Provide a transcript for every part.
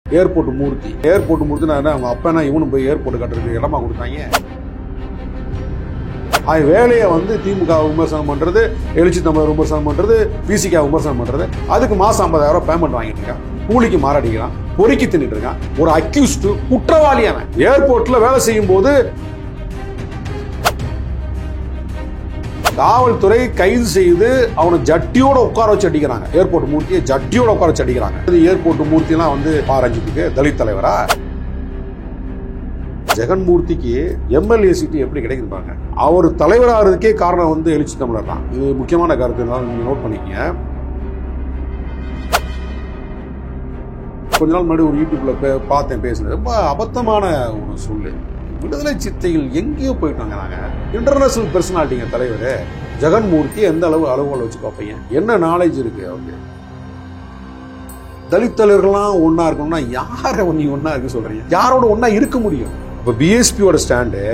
Airport மூர்த்தி நான் அவங்க அப்பா இவனும் போய் ஏர்போர்ட் கட்டுறதுக்கு இடமா கொடுத்தாங்க. அது வேலையை வந்து திமுக விமர்சனம் பண்றது, எழுச்சி தமிழர் விமர்சனம் பண்றது, பிசிக விமர்சனம் பண்றது, அதுக்கு மாசம் 50,000 பேமெண்ட் வாங்கிட்டு இருக்கான். கூலிக்கு மாறாடிக்கிறான், பொறுக்கி தின்னுட்டு இருக்கான். ஒரு அக்யூஸ்ட் குற்றவாளியான ஏர்போர்ட்ல வேலை செய்யும் போது காவல்துறை கைது செய்து அவனை ஜட்டியோட உட்கார வச்சு அடிக்கிறாங்க. ஏர்போர்ட் மூர்த்தியை ஜட்டியோட உட்கார வச்சு அடிக்கிறாங்க. ஏர்போர்ட் மூர்த்தி எல்லாம் வந்து ரஞ்சித்துக்கு தலித் தலைவரா? ஜெகன்மூர்த்திக்கு எம்எல்ஏ சீட்டு எப்படி கிடைக்குதுப்பாங்க? அவர் தலைவராகிறதுக்கே காரணம் வந்து எழுச்சி தமிழர் தான். இது முக்கியமான கருத்து, நீங்க நோட் பண்ணிக்கங்க. கொஞ்ச நாள் முன்னாடி ஒரு யூடியூப்ல பார்த்தேன், பேசுனது ரொம்ப அபத்தமான ஒரு சொல்லு. விடுதலை சித்தைகள் எங்கேயோ போயிட்டாங்க. நாங்க இன்டர்நேஷனல் பர்சனாலிட்டிங்க தலைவர் ஜெகன்மூர்த்தி எந்த அளவுகளை வச்சு பார்ப்பீங்க? என்ன நாலேஜ் இருக்கு அவருக்கு? தலித் தலைவர்கள்லாம் ஒன்னா இருக்கணும்னா யாரை நீ ஒன்னா இருக்க சொல்றீங்க? யாரோட ஒன்னா இருக்க முடியும்? இப்ப பிஎஸ்பியோட ஸ்டாண்டு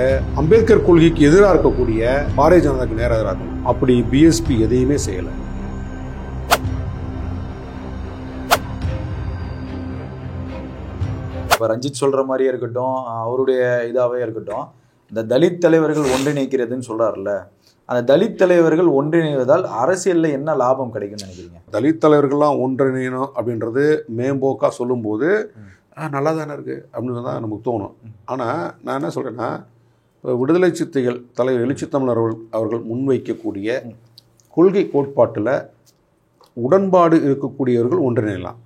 அம்பேத்கர் கொள்கைக்கு எதிராக இருக்கக்கூடிய பாரதிய ஜனதாக்கு நேரம் எதிராக இருக்கும். அப்படி பிஎஸ்பி எதையுமே செய்யல. ரஞ்சித் சொல்ற மாதிரியே இருக்கட்டும், அவருடைய இதாவே இருக்கட்டும், இந்த தலித் தலைவர்கள் ஒன்றிணைக்கிறதுன்னு சொல்றாருல்ல, அந்த தலித் தலைவர்கள் ஒன்றிணைவதால் அரசியல்ல என்ன லாபம் கிடைக்கும்னு நினைக்கிறீங்க? தலித் தலைவர்கள்லாம் ஒன்றிணையணும் அப்படின்றது மேம்போக்கா சொல்லும் போது நல்லா தானே இருக்கு அப்படின்னு தான் நமக்கு தோணும். ஆனால் நான் என்ன சொல்றேன்னா, விடுதலை சித்தைகள் தலைவர் எழுச்சி தமிழர் அவர்கள் முன்வைக்கக்கூடிய கொள்கை கோட்பாட்டில் உடன்பாடு இருக்கக்கூடியவர்கள் ஒன்றிணையலாம்.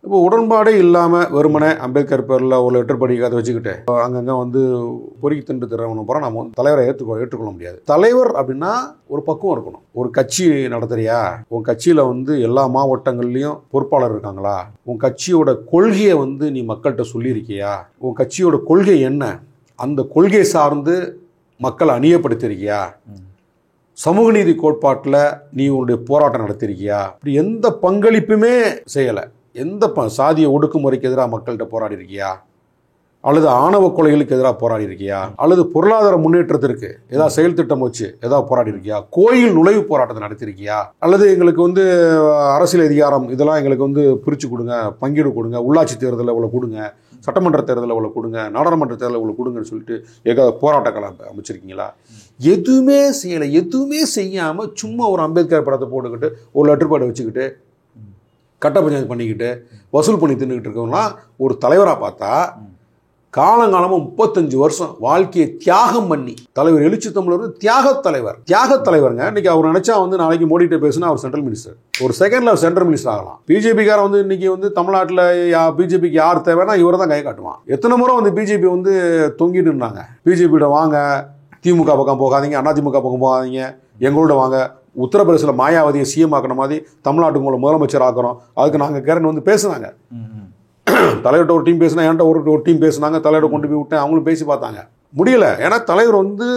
இப்போ உடன்பாடே இல்லாமல் வெறுமனே அம்பேத்கர் பேரில் ஒரு லெட்டர் படிக்காத வச்சுக்கிட்டு அங்கங்கே வந்து பொறுக்கி தின்று தரவன போகிற நம்ம வந்து தலைவரை ஏற்றுக்கொள்ள முடியாது. தலைவர் அப்படின்னா ஒரு பக்குவம் இருக்கணும். ஒரு கட்சி நடத்துறியா, உன் கட்சியில் வந்து எல்லா மாவட்டங்கள்லையும் பொறுப்பாளர் இருக்காங்களா, உன் கட்சியோட கொள்கையை வந்து நீ மக்கள்கிட்ட சொல்லியிருக்கியா, உன் கட்சியோட கொள்கை என்ன, அந்த கொள்கையை சார்ந்து மக்களை அணியப்படுத்தியிருக்கியா, சமூக நீதி கோட்பாட்டில் நீ உன்னுடைய போராட்டம் நடத்தியிருக்கியா, இப்படி எந்த பங்களிப்புமே செய்யலை. எந்த சாதிய ஒடுக்குமுறைக்கு எதிராக மக்கள்கிட்ட போராடி இருக்கியா, அல்லது ஆணவ கொலைகளுக்கு எதிராக போராடி இருக்கியா, அல்லது பொருளாதார முன்னேற்றத்திற்கு ஏதாவது செயல் திட்டம் வச்சு ஏதாவது போராடி இருக்கியா, கோயில் நுழைவு போராட்டத்தை நடத்திருக்கியா, அல்லது எங்களுக்கு வந்து அரசியல் அதிகாரம் இதெல்லாம் எங்களுக்கு வந்து பிரித்து கொடுங்க, பங்கீடு கொடுங்க, உள்ளாட்சி தேர்தலில் இவ்வளோ கொடுங்க, சட்டமன்ற தேர்தலில் இவ்வளோ கொடுங்க, நாடாளுமன்ற தேர்தலில் இவ்வளோ கொடுங்கன்னு சொல்லிட்டு ஏதாவது போராட்ட காலம் அமைச்சிருக்கீங்களா? எதுவுமே செய்யலை. எதுவுமே செய்யாமல் சும்மா ஒரு அம்பேத்கர் படத்தை போட்டுக்கிட்டு ஒரு லெட்டர் பேடை வச்சுக்கிட்டு கட்ட பஞ்சாயத்து பண்ணிக்கிட்டு வசூல் பண்ணி தின்னுக்கிட்டு இருக்கவங்களாம் ஒரு தலைவராக பார்த்தா, காலங்காலமாக 35 வருஷம் வாழ்க்கையை தியாகம் பண்ணி தலைவர் எழுச்சி தமிழர் தியாக தலைவருங்க. இன்னைக்கு அவர் நினைச்சா வந்து நாளைக்கு மோடிகிட்ட பேசுனா அவர் சென்ட்ரல் மினிஸ்டர், ஒரு செகண்ட்ல அவர் சென்ட்ரல் மினிஸ்டர் ஆகலாம். பிஜேபிக்கார வந்து இன்னைக்கு வந்து தமிழ்நாட்டில் பிஜேபிக்கு யார் தேவைன்னா இவரை தான் கை காட்டுவான். எத்தனை முறை வந்து பிஜேபி வந்து தொங்கிட்டு இருந்தாங்க. பிஜேபியோட வாங்க, திமுக பக்கம் போகாதீங்க, அதிமுக பக்கம் போகாதீங்க, எங்களோட வாங்க, உத்தரப்பிரதேசில் மாயாவதியை சிஎம் ஆக்கின மாதிரி தமிழ்நாட்டுக்கு உங்களை முதலமைச்சர் ஆக்கிறோம், அதுக்கு நாங்கள் கேரன் வந்து பேசுனாங்க. தலைவர்கிட்ட ஒரு டீம் பேசினா, என்கிட்ட ஒரு டீம் பேசுனாங்க, தலைவரை கொண்டு போய் விட்டேன், அவங்களும் பேசி பார்த்தாங்க, முடியல. ஏன்னா தலைவர் வந்து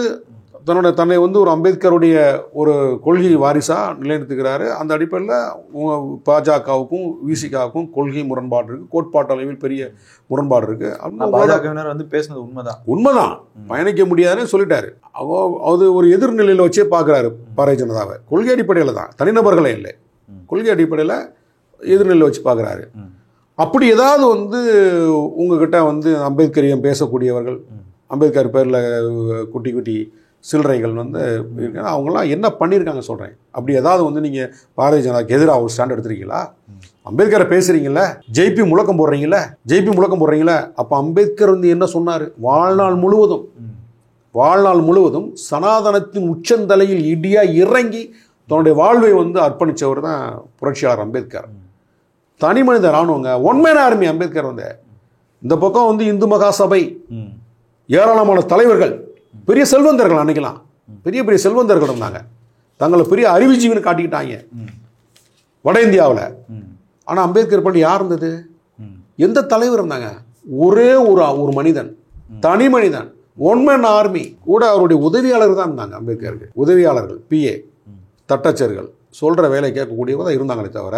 தன்னை வந்து ஒரு அம்பேத்கருடைய ஒரு கொள்கை வாரிசாக நிலைநிறுத்துகிறாரு. அந்த அடிப்படையில் பாஜகவுக்கும் விசிகாவுக்கும் கொள்கை முரண்பாடு இருக்குது, கோட்பாட்டு அளவில் பெரிய முரண்பாடு இருக்குது. பாஜகவினர் வந்து பேசுனது உண்மைதான், பயணிக்க முடியாதுன்னு சொல்லிட்டாரு. அது ஒரு எதிர்நிலையில் வச்சே பார்க்குறாரு பாரதிய ஜனதாவை. கொள்கை அடிப்படையில் தான், தனிநபர்களே இல்லை, கொள்கை அடிப்படையில் எதிர்நிலையில் வச்சு பார்க்குறாரு. அப்படி ஏதாவது வந்து உங்ககிட்ட வந்து அம்பேத்கரியம் பேசக்கூடியவர்கள், அம்பேத்கர் பேரில் குட்டி சில்லறைகள் வந்து இருக்காங்க, அவங்களாம் என்ன பண்ணியிருக்காங்க சொல்கிறேன். அப்படி ஏதாவது வந்து நீங்கள் பாரதிய ஜனதாக்கு எதிராக ஒரு ஸ்டாண்ட் எடுத்துருக்கீங்களா? அம்பேத்கரை பேசுகிறீங்கள, ஜெய்பி முழக்கம் போடுறீங்களே, அப்போ அம்பேத்கர் வந்து என்ன சொன்னார்? வாழ்நாள் முழுவதும் சனாதனத்தின் உச்சந்தலையில் இடியா இறங்கி தன்னுடைய வாழ்வை வந்து அர்ப்பணித்தவர் தான் புரட்சியாளர் அம்பேத்கர். தனி மனித ராணுவங்க, ஒன்மேன் ஆர்மி அம்பேத்கர். வந்து இந்த பக்கம் வந்து இந்து மகா சபை, ஏராளமான தலைவர்கள், பெரிய செல்வந்தர்கள், அன்னைக்கெல்லாம் பெரிய செல்வந்தர்கள் இருந்தாங்க, தங்களை பெரிய அறிவுஜீவின்னு காட்டிக்கிட்டாங்க வட இந்தியாவில். ஆனால் அம்பேத்கர் பள்ளி யார் இருந்தது? எந்த தலைவர் இருந்தாங்க? ஒரே ஒரு மனிதன், தனி மனிதன், ஒன்மேன் ஆர்மி. கூட அவருடைய உதவியாளர்கள் தான் இருந்தாங்க அம்பேத்கருக்கு. உதவியாளர்கள், பிஏ, தட்டச்சர்கள், சொல்கிற வேலை கேட்கக்கூடியவங்க தான் இருந்தாங்களே தவிர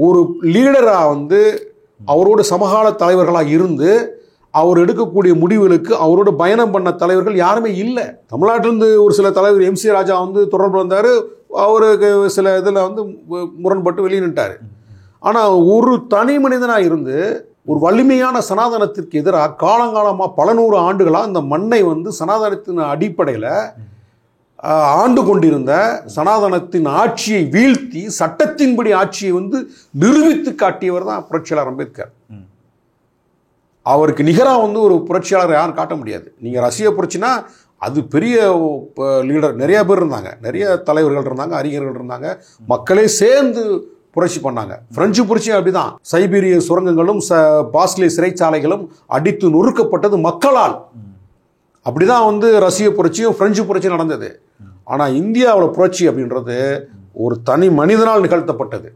ஒரு லீடராக வந்து அவரோட சமகால தலைவர்களாக இருந்து அவர் எடுக்கக்கூடிய முடிவுகளுக்கு அவரோட பயணம் பண்ண தலைவர்கள் யாருமே இல்லை. தமிழ்நாட்டிலேருந்து ஒரு சில தலைவர் MC ராஜா வந்து தொடர்பு வந்தார், அவருக்கு சில இதில் வந்து முரண்பட்டு வெளியே நின்ட்டார். ஆனால் ஒரு தனி மனிதனாக இருந்து ஒரு வலிமையான சனாதனத்திற்கு எதிராக காலங்காலமாக பல நூறு ஆண்டுகளாக இந்த மண்ணை வந்து சனாதனத்தின் அடிப்படையில் ஆண்டு கொண்டிருந்த சனாதனத்தின் ஆட்சியை வீழ்த்தி சட்டத்தின்படி ஆட்சியை வந்து நிரூபித்து காட்டியவர் தான் புரட்சியாளர் அம்பேத்கர். அவருக்கு நிகராக வந்து ஒரு புரட்சியாளர் யாரும் காட்ட முடியாது. நீங்கள் ரஷ்ய புரட்சினா அது பெரிய லீடர், நிறைய பேர் இருந்தாங்க, நிறைய தலைவர்கள் இருந்தாங்க, அறிஞர்கள் இருந்தாங்க, மக்களே சேர்ந்து புரட்சி பண்ணாங்க. பிரெஞ்சு புரட்சியும் அப்படிதான். சைபீரிய சுரங்கங்களும் பாஸ்லே சிறைச்சாலைகளும் அடித்து நொறுக்கப்பட்டது மக்களால். அப்படிதான் வந்து ரஷ்ய புரட்சியும் பிரெஞ்சு புரட்சியும் நடந்தது. ஆனால் இந்தியாவில் புரட்சி அப்படின்றது ஒரு தனி மனிதனால் நிகழ்த்தப்பட்டது.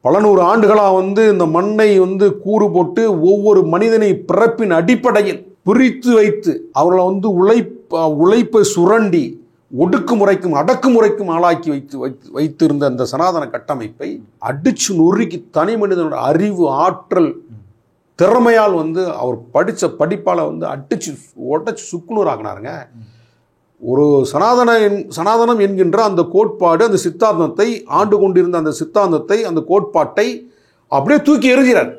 பல நூறு ஆண்டுகளாக வந்து இந்த மண்ணை வந்து கூறு போட்டு ஒவ்வொரு மனிதனை பிறப்பின் அடிப்படையில் பிரித்து வைத்து அவர்களை வந்து உழைப்பை சுரண்டி ஒடுக்குமுறைக்கும் அடக்குமுறைக்கும் ஆளாக்கி வைத்திருந்த அந்த சனாதன கட்டமைப்பை அடிச்சு நொறுக்கி தனி மனிதனோட அறிவு, ஆற்றல், திறமையால் வந்து அவர் படித்த படிப்பால் வந்து அடிச்சு உடச்சி சுக்குநூறாகினாருங்க. ஒரு சனாதனம் என்கின்ற அந்த கோட்பாடு, அந்த சித்தாந்தத்தை ஆண்டு கொண்டிருந்த அந்த சித்தாந்தத்தை, அந்த கோட்பாட்டை அப்படியே தூக்கி எறிஞ்சிறார்.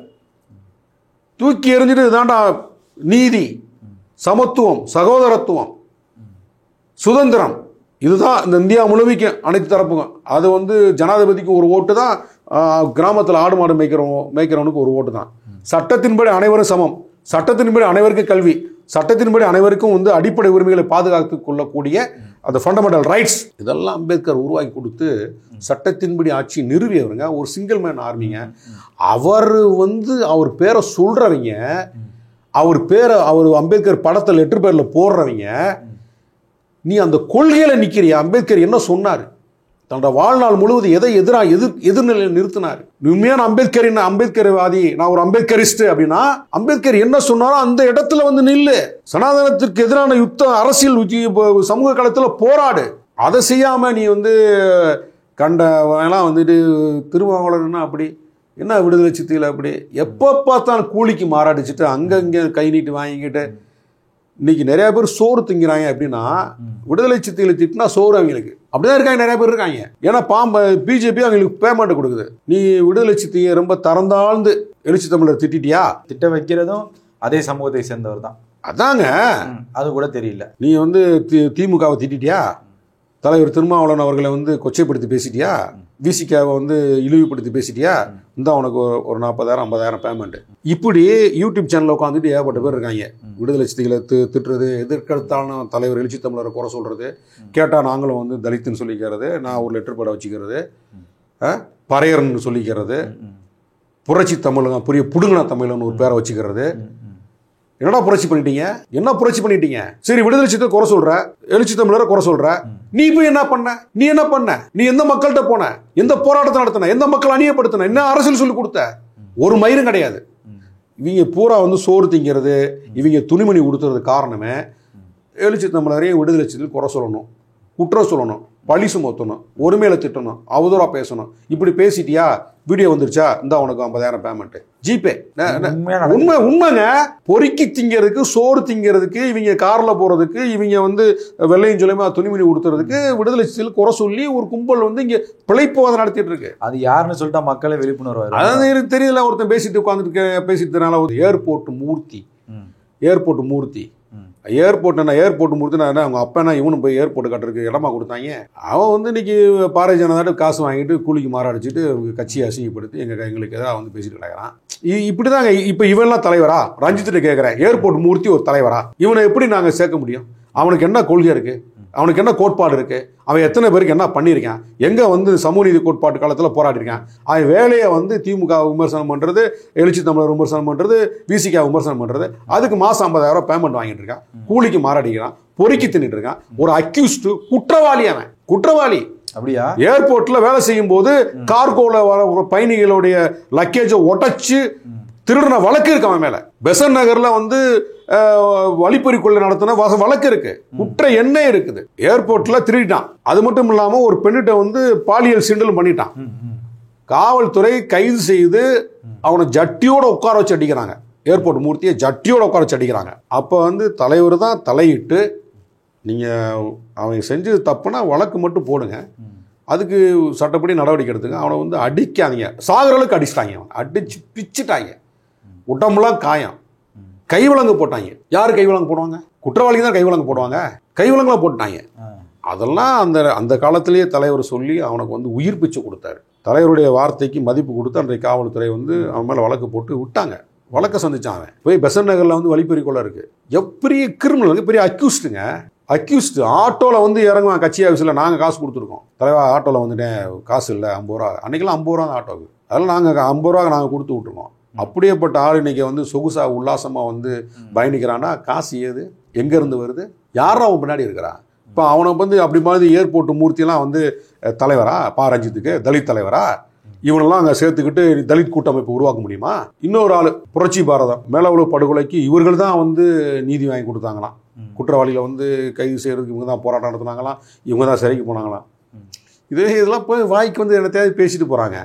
தூக்கி எறிஞ்சிட்டு இதாண்டா நீதி, சமத்துவம், சகோதரத்துவம், சுதந்திரம், இதுதான் இந்த இந்தியா முழுமைக்கு அனைத்து தரப்புக்கும். அது வந்து ஜனாதிபதிக்கு ஒரு ஓட்டு தான், கிராமத்தில் ஆடு மாடு மேய்க்கிறவனுக்கு ஒரு ஓட்டு தான். சட்டத்தின்படி அனைவரும் சமம், சட்டத்தின்படி அனைவருக்கும் கல்வி, சட்டத்தின்படி அனைவருக்கும் வந்து அடிப்படை உரிமைகளை பாதுகாத்து கொள்ளக்கூடிய அந்த ஃபண்டமெண்டல் ரைட்ஸ், இதெல்லாம் அம்பேத்கர் உருவாக்கி கொடுத்து சட்டத்தின்படி ஆட்சி நிறுவியவருங்க. ஒரு சிங்கிள் மேன் ஆர்மிங்க. அவர் வந்து அவர் பேரை சொல்றவங்க, அவர் அம்பேத்கர் படத்தை லெட்டர் பேரில் போடுறவங்க, நீ அந்த கொள்கையில நிக்கிறியா? அம்பேத்கர் என்ன சொன்னார்? தன்னோட வாழ்நாள் முழுவதும் எதை எதிர்நிலையில் நிறுத்தினார்? உண்மையான அம்பேத்கர்வாதி, நான் ஒரு அம்பேத்கரிஸ்ட் அப்படின்னா அம்பேத்கர் என்ன சொன்னாரோ அந்த இடத்துல வந்து நில்லு. சனாதனத்திற்கு எதிரான யுத்தம், அரசியல் சமூக களத்தில் போராடு. அதை செய்யாம நீ வந்து கண்டலாம் வந்துட்டு திருமாவளவன்னா அப்படி என்ன விடுதலை சித்தியில் அப்படி எப்போ பார்த்தாலும் கூலிக்கு மாறாடிச்சுட்டு அங்கங்கே கை நீட்டு வாங்கிக்கிட்டு இன்னைக்கு நிறைய பேர் சோறு திங்கிறாங்க. அப்படின்னா விடுதலை சித்திகளை திட்டினா சோறு அவங்களுக்கு அப்படிதான் இருக்காங்க, நிறைய பேர் இருக்காங்க. ஏன்னா பிஜேபி அவங்களுக்கு பேமெண்ட் கொடுக்குது. நீ விடுதலை சித்தியை ரொம்ப தரந்தாழ்ந்து எழுச்சி தமிழர் திட்டியா? திட்ட வைக்கிறதும் அதே சமூகத்தை சேர்ந்தவர் தான். அதாங்க, அது கூட தெரியல. நீ வந்து திமுகவை திட்டியா? தலைவர் திருமாவளவன் அவர்களை வந்து கொச்சைப்படுத்தி பேசிட்டியா? விசிகாவை வந்து இழிவுபடுத்தி பேசிட்டியா? இந்த உனக்கு ஒரு 40,000 50,000 பேமெண்ட். இப்படி யூடியூப் சேனலில் உட்காந்துட்டு ஏகப்பட்ட பேர் இருக்காங்க. விடுதலை சித்திகளை திட்டுறது, எதிர்கடுத்தான தலைவர் எழுச்சி தமிழரை குறை சொல்றது, கேட்டால் நாங்களும் வந்து தலித்துன்னு சொல்லிக்கிறது, நான் ஒரு லெட்டர் பட வச்சுக்கிறது, பறையர்ன்னு சொல்லிக்கிறது, புரட்சி தமிழ் புடுங்கின தமிழன் ஒரு பேரை வச்சுக்கிறது. என்னடா புரட்சி பண்ணிட்டீங்க? என்ன புரட்சி பண்ணிட்டீங்க? சரி, விடுதலை சித்திரை குறை சொல்ற, எழுச்சி தமிழரை குறை சொல்ற, நீ போய் என்ன பண்ண? நீ என்ன பண்ண? நீ எந்த மக்கள்கிட்ட போன? எந்த போராட்டத்தை நடத்தின? எந்த மக்கள் அணியப்படுத்தின? என்ன அரசியல் சொல்லி கொடுத்த? ஒரு மயிரும் கிடையாது. இவங்க பூரா வந்து சோறு திங்கிறது, இவங்க துணிமணி கொடுத்துறது காரணமே எழுச்சி தமிழரையும் விடுதலை சித்திரை குறை சொல்லணும், குற்றம் சொல்லணும், பழி சுமத்தணும், ஒருமையில திட்டணும், அவதூறா பேசணும். இப்படி பேசிட்டியா? வீடியோ வந்துருச்சா? இந்த உனக்கு 50,000 பேமெண்ட், ஜிபே. உண்மைங்க. பொறுக்கி திங்கிறதுக்கு, சோறு திங்கிறதுக்கு, இவங்க கார்ல போறதுக்கு, இவங்க வந்து வெள்ளையும் சொல்லியுமா துணிமணி கொடுத்துறதுக்கு விடுதலை சித்திரை குறை சொல்லி ஒரு கும்பல் வந்து இங்க பிழைப்பு நடத்திட்டு இருக்கு. அது யாருன்னு சொல்லிட்டா மக்களே விழிப்புணர்வு. அதாவது தெரியல, ஒருத்தன் பேசிட்டு உட்காந்துட்டு பேசிட்டதுனால ஏர்போர்ட் மூர்த்தி ஏர்போர்ட் மூர்த்தினா அவங்க அப்பனா இவனும் போய் ஏர்போர்ட் கட்டுறதுக்கு இடமா கொடுத்தாங்க. அவன் வந்து இன்னைக்கு பாரதிய ஜனதா காசு வாங்கிட்டு கூலிக்கு மாறாடிச்சுட்டு கட்சியை அசிங்கப்படுத்தி எங்களுக்கு எதாவது வந்து பேசிட்டு கிடக்கிறான். இப்படிதாங்க. இப்ப இவன்லாம் தலைவரா? ரஞ்சித்திட்ட கேட்கிறேன், ஏர்போர்ட் மூர்த்தி ஒரு தலைவரா? இவனை எப்படி நாங்க சேர்க்க முடியும்? அவனுக்கு என்ன கொள்கை இருக்கு? அவனுக்கு என்ன கோட்பாடு இருக்கு? அவன் எத்தனை பேருக்கு என்ன பண்ணியிருக்கான்? எங்க வந்து சமூக நீதி கோட்பாட்டு காலத்தில் போராடிருக்கான்? அவன் வேலையை வந்து திமுக விமர்சனம் பண்றது, எழுச்சி தமிழர் விமர்சனம் பண்றது, விசிகா விமர்சனம் பண்றது, அதுக்கு மாசம் 50,000 பேமெண்ட் வாங்கிட்டு இருக்கான், கூலிக்கு மாறாடிக்கிறான், பொறுக்கி தின்னுட்டு இருக்கான். ஒரு அக்யூஸ்டு, குற்றவாளி. அவன் குற்றவாளி. அப்படியா? ஏர்போர்ட்ல வேலை செய்யும் போது கார்கோல வர பயணிகளுடைய லக்கேஜை உடைச்சு திருடின வழக்கு இருக்கு அவன் மேல. பெசன் நகர்ல வந்து வழிப்பறி கொள்ளை நடத்தின வழக்கு இருக்கு, குற்ற எண்ணெய் இருக்குது. ஏர்போர்ட்ல திருடிட்டான். அது மட்டும் இல்லாம ஒரு பெண்ணிட்ட வந்து பாலியல் சீண்டல் பண்ணிட்டான். காவல்துறை கைது செய்து அவனை ஜட்டியோட உட்கார வச்சு அடிக்கிறாங்க. ஏர்போர்ட் மூர்த்தியை ஜட்டியோட உட்கார வச்சு அடிக்கிறாங்க. அப்ப வந்து தலைவர் தான் தலையிட்டு, நீங்க அவங்க செஞ்சது தப்புனா வழக்கு மட்டும் போடுங்க, அதுக்கு சட்டப்படி நடவடிக்கை எடுத்துங்க. அவனை வந்து அடிக்காதீங்க, சாகிற அளவுக்கு அடிச்சிட்டாங்க. அவன் அடிச்சு பிச்சுட்டாங்க, உடம்புலாம் காயம், கைவிலங்கு போட்டாங்க. யார் கைவிலங்கு போடுவாங்க? குற்றவாளிக்கு தான் கைவிலங்கு போடுவாங்க. கைவிலங்குலாம் போட்டாங்க. அதெல்லாம் அந்த காலத்திலேயே தலைவர் சொல்லி அவனுக்கு வந்து உயிர் பிச்சை கொடுத்தாரு. தலைவருடைய வார்த்தைக்கு மதிப்பு கொடுத்து அன்றைய காவல்துறை வந்து அவன் மேலே வழக்கு போட்டு விட்டாங்க. வழக்கை சந்திச்சான். அவன் போய் பெசன்ட் நகரில் வந்து வழிப்பறி கொள்ள இருக்கு. பெரிய கிரிமினல், பெரிய அக்யூஸ்டுங்க. அக்யூஸ்டு ஆட்டோவில் வந்து இறங்குவான். கட்சி ஆஃபீஸில் நாங்கள் காசு கொடுத்துருக்கோம். தலைவா ஆட்டோவில் வந்துட்டேன், காசு இல்லை, 50 ரூபா. அன்றைக்கெல்லாம் 50 ரூபா தான் ஆட்டோவுக்கு. அதெல்லாம் நாங்கள் 50 ரூபா நாங்கள் கொடுத்து விட்டுருக்கோம். அப்படியேப்பட்ட ஆள் இன்னைக்கு வந்து சொகுசா உல்லாசமாக வந்து பயணிக்கிறான்னா காசு ஏது எங்கேருந்து வருது? யாரும் அவன் பின்னாடி இருக்கிறான்? இப்போ அவனை வந்து அப்படி மாதிரி ஏர்போர்ட் மூர்த்தியெல்லாம் வந்து தலைவரா ரஞ்சித்துக்கு தலித் தலைவரா? இவனெல்லாம் அங்கே சேர்த்துக்கிட்டு தலித் கூட்டமைப்பு உருவாக்க முடியுமா? இன்னொரு ஆள் புரட்சி பாரதம் மேலவளவு படுகொலைக்கு இவர்கள் தான் வந்து நீதி வாங்கி கொடுத்தாங்களாம். குற்றவாளிகளை வந்து கைது செய்யறதுக்கு இவங்க தான் போராட்டம் நடத்துனாங்களாம், இவங்க தான் சிறைக்கு போனாங்களாம். இதெல்லாம் போய் வாய்க்கு வந்து என்ன தேவை பேசிட்டு போகிறாங்க.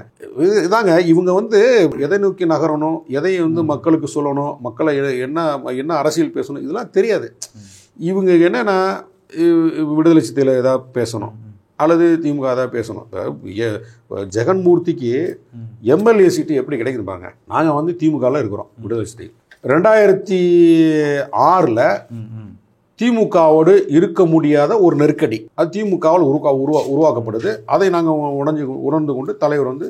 இதாங்க இவங்க வந்து எதை நோக்கி நகரணும், எதை வந்து மக்களுக்கு சொல்லணும், மக்களை என்ன அரசியல் பேசணும், இதெல்லாம் தெரியாது. இவங்க என்னென்னா விடுதலை சிறுத்தைகள் ஏதாவது பேசணும் அல்லது திமுக ஏதாவது பேசணும். ஜெகன்மூர்த்திக்கு எம்எல்ஏ சீட்டு எப்படி கிடைக்குது பாருங்க. நாங்கள் வந்து திமுகவில் இருக்கிறோம். விடுதலை சிறுத்தைகள் 2006 திமுகவோடு இருக்க முடியாத ஒரு நெருக்கடி அது திமுகவால் உருவாக்கப்படுது. அதை நாங்கள் உணர்ந்து கொண்டு தலைவர் வந்து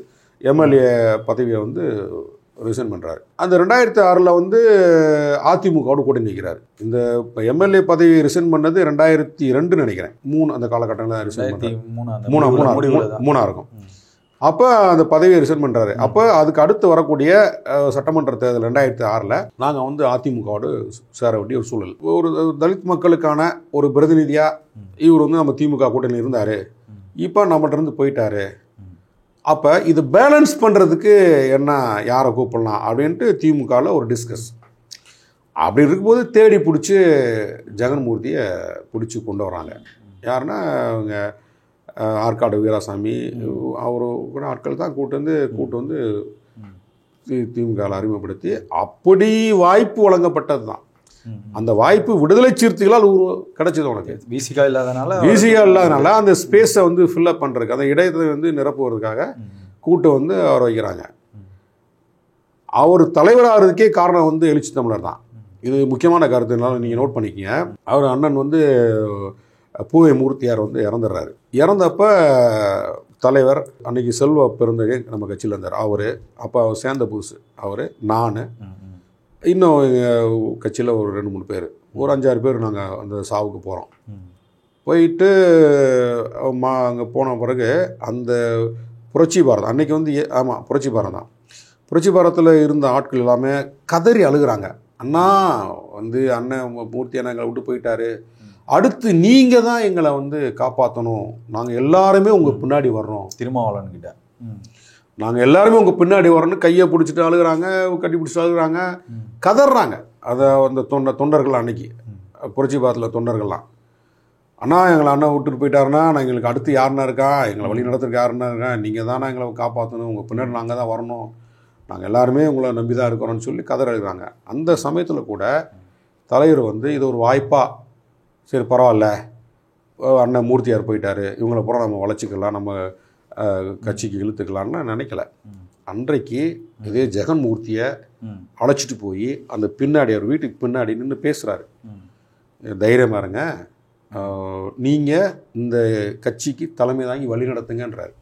எம்எல்ஏ பதவியை வந்து ரிசைன் பண்ணுறாரு. அந்த 2006 வந்து அதிமுகவோடு கூட்டணி நிற்கிறார். இந்த எம்எல்ஏ பதவி ரிசைன் பண்ணது 2002 நினைக்கிறேன், 3 அந்த காலகட்டங்களில் ரிசைன் பண்ணுறாரு. மூணா இருக்கும். அப்போ அந்த பதவியை ரிசைன் பண்ணுறாரு. அப்போ அதுக்கு அடுத்து வரக்கூடிய சட்டமன்ற தேர்தல் 2006 நாங்கள் வந்து அதிமுகவோடு சேர வேண்டிய ஒரு சூழல். ஒரு தலித் மக்களுக்கான ஒரு பிரதிநிதியாக இவர் வந்து நம்ம திமுக கூட்டணியில் இருந்தார். இப்போ நம்மகிட்ட இருந்து போயிட்டாரு. அப்போ இது பேலன்ஸ் பண்ணுறதுக்கு என்ன யாரை கூப்பிடலாம் அப்படின்ட்டு திமுகவில் ஒரு டிஸ்கஸ். அப்படி இருக்கும்போது தேடி பிடிச்சி ஜெகன்மூர்த்தியை பிடிச்சி கொண்டு வராங்க. யாருன்னா அவங்க ஆற்காடு வீராசாமி அவர் கூட ஆட்கள் தான் கூட்டு வந்து திமுகவில் அறிமுகப்படுத்தி அப்படி வாய்ப்பு வழங்கப்பட்டது தான். அந்த வாய்ப்பு விடுதலை சிறுத்தைகளால் கிடைச்சது. உனக்கு விசிகா இல்லாதனால அந்த ஸ்பேஸை வந்து ஃபில்அப் பண்ணுறதுக்கு, அந்த இடத்தை வந்து நிரப்புவதற்காக கூட்டு வந்து அவர் வைக்கிறாங்க. அவர் தலைவராகிறதுக்கே காரணம் வந்து எழுச்சி தமிழர் தான். இது முக்கியமான கருத்துனால நீங்கள் நோட் பண்ணிக்கிங்க. அவர் அண்ணன் வந்து பூவை மூர்த்தியார் வந்து இறந்துடுறாரு. இறந்தப்ப தலைவர் அன்னைக்கு செல்வ பெருந்தகை நம்ம கட்சியில் இருந்தார். அவர் அப்போ அவர் சேர்ந்த புதுசு. அவர் நான் இன்னும் கட்சியில் ஒரு 2-3 பேர், ஒரு 5-6 பேர் நாங்கள் அந்த சாவுக்கு போகிறோம். போயிட்டு அங்கே போன பிறகு அந்த புரட்சி பாரதம் அன்றைக்கி வந்து புரட்சி பாரதம் தான். புரட்சி பாரதத்தில் இருந்த ஆட்கள் எல்லாமே கதறி அழுகிறாங்க. அண்ணா வந்து அண்ணன் மூர்த்தி அண்ணன் எங்களை விட்டு போயிட்டாரு, அடுத்து நீங்கள் தான் எங்களை வந்து காப்பாற்றணும், நாங்கள் எல்லாருமே உங்கள் பின்னாடி வர்றோம். திருமாவளவன்கிட்ட நாங்கள் எல்லாருமே உங்கள் பின்னாடி வரணும்னு கையை பிடிச்சிட்டு அழுகிறாங்க, கட்டி பிடிச்சிட்டு அழுகிறாங்க, கதறாங்க. அதை அந்த தொண்டர்கள் அன்னைக்கு புரட்சி பாரத்தில் தொண்டர்கள்லாம், அண்ணா எங்களை அண்ணன் விட்டுட்டு போயிட்டாருன்னா நான் எங்களுக்கு அடுத்து யாருன்னா இருக்கா, எங்களை வழி நடத்துறதுக்கு யாருன்னா இருக்கா, நீங்கள் தானே எங்களை காப்பாற்றணும், உங்கள் பின்னாடி நாங்கள் தான் வரணும், நாங்கள் எல்லாருமே உங்களை நம்பி தான் இருக்கிறோன்னு சொல்லி கதற எழுதுறாங்க. அந்த சமயத்தில் கூட தலைவர் வந்து இது ஒரு வாய்ப்பாக, சரி பரவாயில்ல அண்ணன் மூர்த்தியார் போயிட்டார், இவங்களை பூரா நம்ம வளச்சிக்கலாம், நம்ம கட்சிக்கு இழுத்துக்கலான்னு நினைக்கல. அன்றைக்கு இதே ஜெகன்மூர்த்தியை அழைச்சிட்டு போய் அந்த பின்னாடி அவர் வீட்டுக்கு பின்னாடி நின்று பேசுகிறாரு. தைரியமாக இருங்க, நீங்கள் இந்த கட்சிக்கு தலைமை தாங்கி வழி நடத்துங்கன்றார்.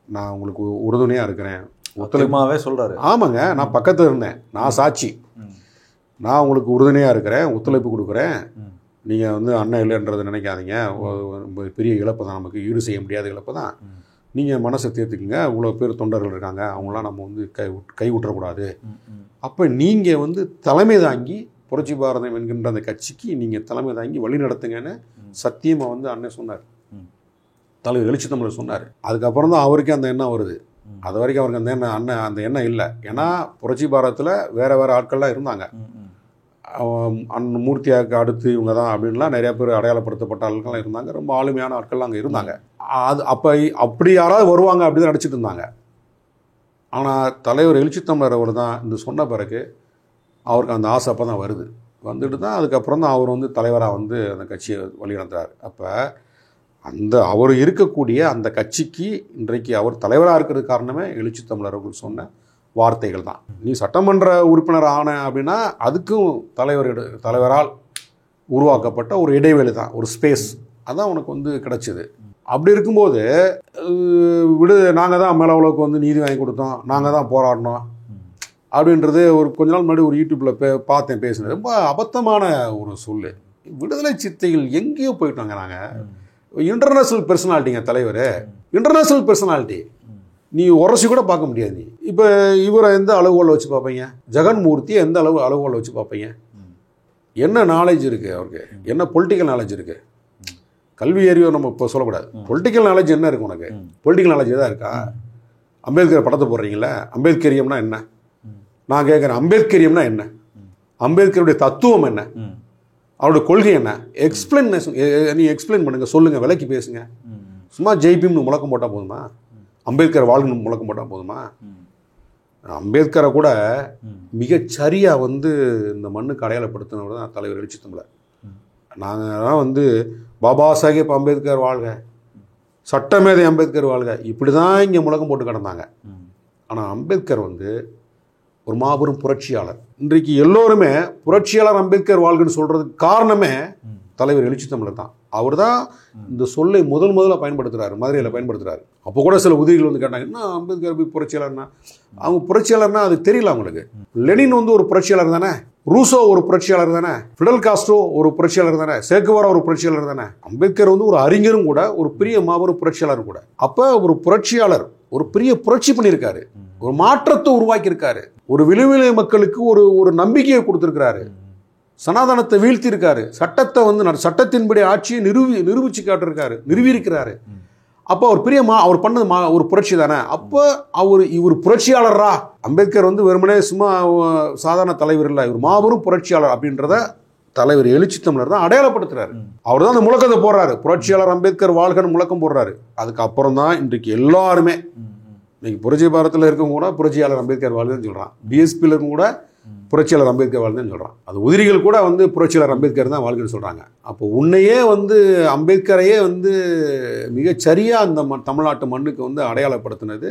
நான் உங்களுக்கு உறுதுணையாக இருக்கிறேன், ஒத்துழைப்பாகவே சொல்கிறாரு. ஆமாங்க, நான் பக்கத்தில் இருந்தேன், நான் சாட்சி, நான் உங்களுக்கு உறுதுணையாக இருக்கிறேன், ஒத்துழைப்பு கொடுக்குறேன், நீங்கள் வந்து அண்ணன் இல்லைன்றதை நினைக்காதீங்க, பெரிய இழப்பு தான், நமக்கு ஈடு செய்ய முடியாத இழப்பு தான், நீங்கள் மனசை தேர்த்துக்குங்க, இவ்வளோ பேர் தொண்டர்கள் இருக்காங்க, அவங்களாம் நம்ம வந்து கை விட்டுறக்கூடாது, அப்போ நீங்கள் வந்து தலைமை தாங்கி புரட்சி பாரதம் என்கின்ற அந்த கட்சிக்கு நீங்கள் தலைமை தாங்கி வழி நடத்துங்கன்னு சத்தியமாக வந்து அண்ணன் சொன்னார், தலைவர் எழுச்சி தமிழர் சொன்னார். அதுக்கப்புறம் தான் அவருக்கே அந்த எண்ணம் வருது. அது வரைக்கும் அவருக்கு அந்த எண்ணம் அந்த எண்ணம் இல்லை. ஏன்னா புரட்சி பாரதத்தில் வேறு ஆட்கள்லாம் இருந்தாங்க. மூர்த்தியாவுக்கு அடுத்து இவங்க தான் அப்படின்லாம் நிறையா பேர் அடையாளப்படுத்தப்பட்ட ஆட்கள்லாம் இருந்தாங்க, ரொம்ப ஆளுமையான ஆட்கள்லாம் அங்கே இருந்தாங்க. அது அப்படி யாராவது வருவாங்க அப்படி தான் நடிச்சிட்டு இருந்தாங்க. ஆனால் தலைவர் எழுச்சி தமிழர் அவர் தான் இந்த சொன்ன பிறகு அவருக்கு அந்த ஆசை அப்போ தான் வருது. வந்துட்டு தான் அதுக்கப்புறம் தான் அவர் வந்து தலைவராக வந்து அந்த கட்சியை வழி நடத்துறாரு. அப்போ அந்த அவர் இருக்கக்கூடிய அந்த கட்சிக்கு இன்றைக்கு அவர் தலைவராக இருக்கிறது காரணமே எழுச்சி தமிழர் அவர்கள் சொன்ன வார்த்தைகள் தான். நீ சட்டமன்ற உறுப்பினர் ஆன அப்படின்னா அதுக்கும் தலைவரால் உருவாக்கப்பட்ட ஒரு இடைவெளி தான், ஒரு ஸ்பேஸ் அதான் உனக்கு வந்து கிடைச்சிது. அப்படி இருக்கும்போது நாங்கள் தான் மேலே அவ்வளோக்கு வந்து நீதி வாங்கி கொடுத்தோம், நாங்கள் தான் போராடினோம் அப்படின்றது ஒரு கொஞ்ச நாள் முன்னாடி ஒரு யூடியூப்பில் பார்த்தேன் பேசுனது. ரொம்ப அபத்தமான ஒரு சொல்லு. விடுதலை சித்தைகள் எங்கேயோ போயிட்டாங்க. நாங்கள் இன்டர்நேஷ்னல் பர்சனாலிட்டிங்க தலைவர், இன்டர்நேஷ்னல் பர்சனாலிட்டி. நீ உரசி கூட பார்க்க முடியாது. நீ இப்போ இவரை எந்த அளவுகோலை வச்சு பார்ப்பீங்க? ஜெகன்மூர்த்தியை எந்த அளவுகோலை வச்சு பார்ப்பீங்க? என்ன நாலேஜ் இருக்குது அவருக்கு? என்ன பொலிட்டிக்கல் நாலேஜ் இருக்குது? கல்வி அறிவை நம்ம இப்போ சொல்லக்கூடாது. பொலிட்டிக்கல் நாலேஜ் என்ன இருக்குது உனக்கு? பொலிட்டிக்கல் நாலேஜ் எதாவது இருக்கா? அம்பேத்கர் படத்தை போடுறீங்களே, அம்பேத்கரியம்னா என்ன? நான் கேட்குறேன், அம்பேத்கரியம்னா என்ன? அம்பேத்கருடைய தத்துவம் என்ன? அவருடைய கொள்கை என்ன? நீ எக்ஸ்பிளைன் பண்ணுங்கள், சொல்லுங்கள், விலைக்கு பேசுங்க. சும்மா ஜெய்பீம்னு முழக்கம் போட்டால் போதுமா? அம்பேத்கர் வாழ்க்கை முழக்கம் போட்டால் போதுமா? அம்பேத்கரை கூட மிகச்சரியாக வந்து இந்த மண்ணுக்கு அடையாளப்படுத்தினவர் தான் தலைவர் எழுச்சி தமிழர். நாங்கள் தான் வந்து பாபா சாஹேப் அம்பேத்கர் வாழ்க, சட்டமேதை அம்பேத்கர் வாழ்க, இப்படி தான் இங்கே முழக்கம் போட்டு கிடந்தாங்க. ஆனால் அம்பேத்கர் வந்து ஒரு மாபெரும் புரட்சியாளர். இன்றைக்கு எல்லோருமே புரட்சியாளர் அம்பேத்கர் வாழ்கன்னு சொல்கிறதுக்கு காரணமே தலைவர் எழுச்சி தமிழர் தான். அவர் தான் இந்த சொல்லை முதல்ல பயன்படுத்துகிறாரு, மதுரையில் பயன்படுத்துகிறாரு. அப்போ கூட சில உதவிகள் வந்து கேட்டாங்க, என்ன அம்பேத்கர் போய் புரட்சியாளர்னா? அவங்க புரட்சியாளர்னா அது தெரியல அவங்களுக்கு. லெனின் வந்து ஒரு புரட்சியாளர் தானே, ரூசோ ஒரு புரட்சியாளர் தானே, ஃபிடல் காஸ்ட்ரோ ஒரு புரட்சியாளர் தானே, சேக்குவாரா ஒரு புரட்சியாளர் தானே. அம்பேத்கர் வந்து ஒரு அறிஞரும் கூட, ஒரு பெரிய மாபெரும் புரட்சியாளரும் கூட. அப்போ ஒரு புரட்சியாளர் ஒரு பெரிய புரட்சி பண்ணியிருக்காரு, ஒரு மாற்றத்தை உருவாக்கியிருக்காரு, ஒரு விளிம்பு மக்களுக்கு ஒரு நம்பிக்கையை கொடுத்துருக்கிறாரு, சனாதனத்தை வீழ்த்தியிருக்காரு, சட்டத்தை வந்து சட்டத்தின்படி ஆட்சியை நிரூபிச்சு காட்டிருக்காரு, நிறுவியிருக்கிறாரு. அப்போ அவர் பெரிய அவர் பண்ணது ஒரு புரட்சி தானே. அப்போ இவர் புரட்சியாளரா? அம்பேத்கர் வந்து வெறுமனே சும்மா சாதாரண தலைவர் இல்லை, இவர் மாபெரும் புரட்சியாளர் அப்படின்றத தலைவர் எழுச்சி தமிழர் தான் அடையாளப்படுத்துறாரு. அவர் தான் அந்த முழக்கத்தை போடுறாரு, புரட்சியாளர் அம்பேத்கர் வாழ்கன்னு முழக்கம் போடுறாரு. அதுக்கப்புறம் தான் இன்றைக்கு எல்லாருமே, இன்னைக்கு புரட்சி பாரத்தில் இருக்கவங்க கூட புரட்சியாளர் அம்பேத்கர் வாழ்கன்னு சொல்கிறான், பிஎஸ்பியில் இருக்கவங்க கூட புரட்சியாளர் அம்பேத்கர் வாழ்கன்னு சொல்கிறான். அது உதிரிகள் கூட வந்து புரட்சியாளர் அம்பேத்கர் தான் வாழ்கன்னு சொல்கிறாங்க. அப்போ உன்னையே வந்து அம்பேத்கரையே வந்து மிகச்சரியாக அந்த தமிழ்நாட்டு மண்ணுக்கு வந்து அடையாளப்படுத்தினது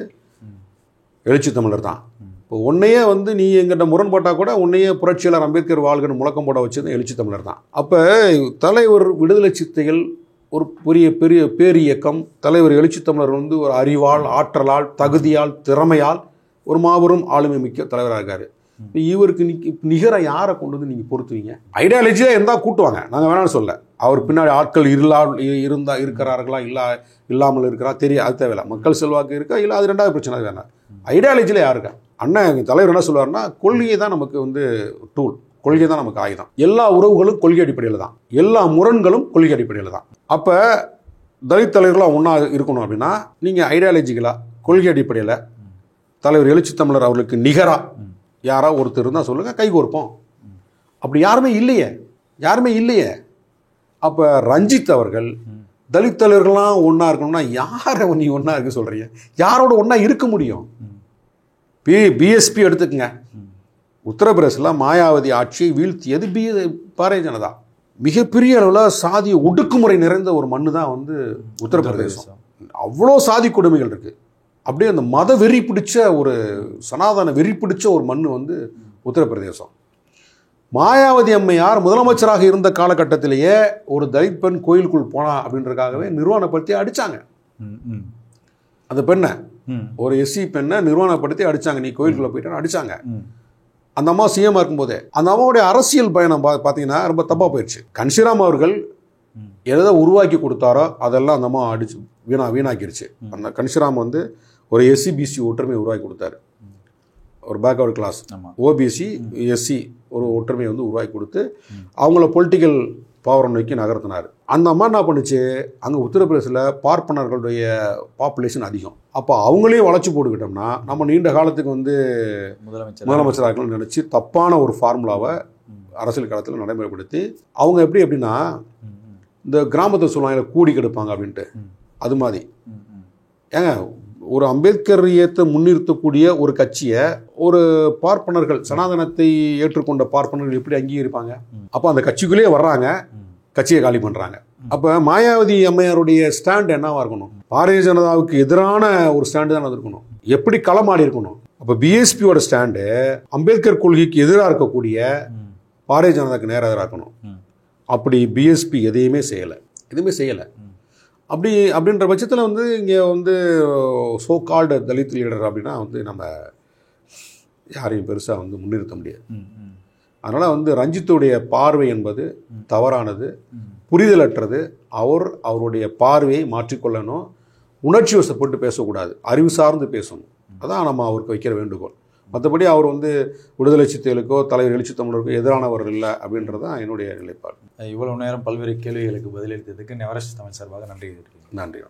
எழுச்சி தமிழர் தான். இப்போ உன்னையே வந்து நீ எங்கிட்ட முரண்பட்டால் கூட உன்னையே புரட்சியாளர் அம்பேத்கர் வாழ்கன்னு முழக்கம் போட வச்சது எழுச்சி தமிழர் தான். அப்போ தலைவர் விடுதலை சித்தைகள் ஒரு பெரிய பேரியக்கம். தலைவர் எழுச்சி தமிழர் வந்து ஒரு அறிவால், ஆற்றலால், தகுதியால், திறமையால் ஒரு மாபெரும் ஆளுமை மிக்க தலைவராக இருக்காரு. இவருக்கு நிகராக யாரை கொண்டு வந்து நீங்கள் பொறுத்துவீங்க? ஐடியாலஜியாக இருந்தால் கூட்டுவாங்க, நாங்கள் வேணாலும் சொல்ல. அவர் பின்னாடி ஆட்கள் இருக்கிறார்களா இல்லாமல் இருக்கிறா தெரியும், அது தேவையில்லை. மக்கள் செல்வாக்கு இருக்கா இல்லை, அது ரெண்டாவது பிரச்சனை, அது வேணாம். ஐடியாலஜியில் யாருக்கா? அண்ணன் தலைவர் என்ன சொல்லுவார்னா, கொள்கையை தான் நமக்கு வந்து டூல், கொள்கை தான் நமக்கு ஆயுதம். எல்லா உறவுகளும் கொள்கை அடிப்படையில் தான், எல்லா முரண்களும் கொள்கை அடிப்படையில் தான். அப்போ தலித் தலைவர்களாக ஒன்றா இருக்கணும் அப்படின்னா நீங்கள் ஐடியாலஜிக்கலாக கொள்கை அடிப்படையில் தலைவர் எழுச்சி தமிழர் அவர்களுக்கு நிகராக யாராவது ஒருத்தர் இருந்தால் சொல்லுங்கள், கை கோர்ப்போம். அப்படி யாருமே இல்லையே. அப்போ ரஞ்சித் அவர்கள் தலித் தலைவர்கள்லாம் ஒன்றா இருக்கணும்னா யாரை நீ ஒன்றா இருக்க சொல்கிறீங்க? யாரோட ஒன்றா இருக்க முடியும்? பிஎஸ்பி எடுத்துக்கங்க, உத்தரப்பிரதேசில் மாயாவதி ஆட்சியை வீழ்த்தியது பாரதிய ஜனதா. மிகப்பெரிய அளவில் சாதிய ஒடுக்குமுறை நிறைந்த ஒரு மண்ணு தான் வந்து உத்தரப்பிரதேசம். அவ்வளோ சாதி கொடுமைகள் இருக்குது. அப்படியே அந்த மத வெறி பிடிச்ச ஒரு சனாதன வெறி பிடிச்ச ஒரு மண் வந்து உத்தரப்பிரதேசம். மாயாவதி அம்மையார் முதலமைச்சராக இருந்த காலகட்டத்திலேயே ஒரு தலித் பெண் கோயிலுக்குள் போனா அப்படின்றதுக்காகவே நிர்வாணப்படுத்தி அடித்தாங்க. அந்த பெண்ணை, ஒரு எஸ்சி பெண்ணை நிர்வாணப்படுத்தி அடித்தாங்க. நீ கோயிலுக்குள்ளே போயிட்டான்னு அடித்தாங்க. அந்த அம்மா சிஎம்மாக இருக்கும்போதே அந்த அம்மாவுடைய அரசியல் பயணம் பார்த்தீங்கன்னா ரொம்ப தப்பாக போயிடுச்சு. கன்ஷிராம் அவர்கள் எதை உருவாக்கி கொடுத்தாரோ அதெல்லாம் அந்த அம்மா அடிச்சு வீணாக்கிடுச்சு. அந்த கன்ஷிராம் வந்து ஒரு எஸ்சி-பிசி ஒற்றுமையை உருவாக்கி கொடுத்தாரு. ஒரு பேக்வர்ட் கிளாஸ், ஓபிசி எஸ்சி ஒரு ஒற்றுமையை வந்து உருவாக்கி கொடுத்து அவங்கள பொலிட்டிக்கல் பவர் நோக்கி நகர்த்தினார். அந்த அம்மா என்ன பண்ணுச்சு, அங்கே உத்தரப்பிரதேசில் பார்ப்பனர்களுடைய பாப்புலேஷன் அதிகம். அப்போ அவங்களையும் வளர்ச்சி போட்டுக்கிட்டோம்னா நம்ம நீண்ட காலத்துக்கு வந்து முதலமைச்சராக நினச்சி தப்பான ஒரு ஃபார்முலாவை அரசியல் காலத்தில் நடைமுறைப்படுத்தி அவங்க எப்படின்னா இந்த கிராமத்தை சொல்லுவாங்க கூடி கெடுப்பாங்க அப்படின்ட்டு, அது மாதிரி. ஏங்க ஒரு அம்பேத்கர் ஏற்ற முன்னிறுத்தக்கூடிய ஒரு கட்சியை ஒரு பார்ப்பனர்கள், சனாதனத்தை ஏற்றுக்கொண்ட பார்ப்பனர்கள் எப்படி அங்கீகரிப்பாங்க? அப்போ அந்த கட்சிக்குள்ளேயே வர்றாங்க, கட்சியை காலி பண்ணுறாங்க. அப்போ மாயாவதி அம்மையாருடைய ஸ்டாண்ட் என்னவா இருக்கணும்? பாரதிய ஜனதாவுக்கு எதிரான ஒரு ஸ்டாண்டு தான் அது இருக்கணும். எப்படி களமாடி இருக்கணும்? அப்போ பிஎஸ்பியோட ஸ்டாண்டு அம்பேத்கர் கொள்கைக்கு எதிராக இருக்கக்கூடிய பாரதிய ஜனதாவுக்கு நேராக எதிராக இருக்கணும். அப்படி பிஎஸ்பி எதுவுமே செய்யலை. அப்படின்ற பட்சத்தில் வந்து இங்கே வந்து சோ கால்டு தலித் லீடர் அப்படின்னா வந்து நம்ம யாரையும் பெருசாக வந்து முன்னிறுத்த முடியாது. அதனால் வந்து ரஞ்சித்துடைய பார்வை என்பது தவறானது, புரிதலற்றது. அவருடைய பார்வையை மாற்றிக்கொள்ளணும். உணர்ச்சி வசப்பட்டு பேசக்கூடாது, அறிவு சார்ந்து பேசணும். அதான் நம்ம அவருக்கு வைக்கிற வேண்டுகோள். மற்றபடி அவர் வந்து விடுதலை சிறுத்தைகளுக்கோ தலைவர் எழுச்சி தமிழருக்கோ எதிரானவர் இல்லை அப்படின்றது தான் என்னுடைய நிலைப்பாடு. இவ்வளவு நேரம் பல்வேறு கேள்விகளுக்கு பதிலளித்ததுக்கு நெவரஸ்ட் தமிழ் சார்பாக நன்றி. நன்றி.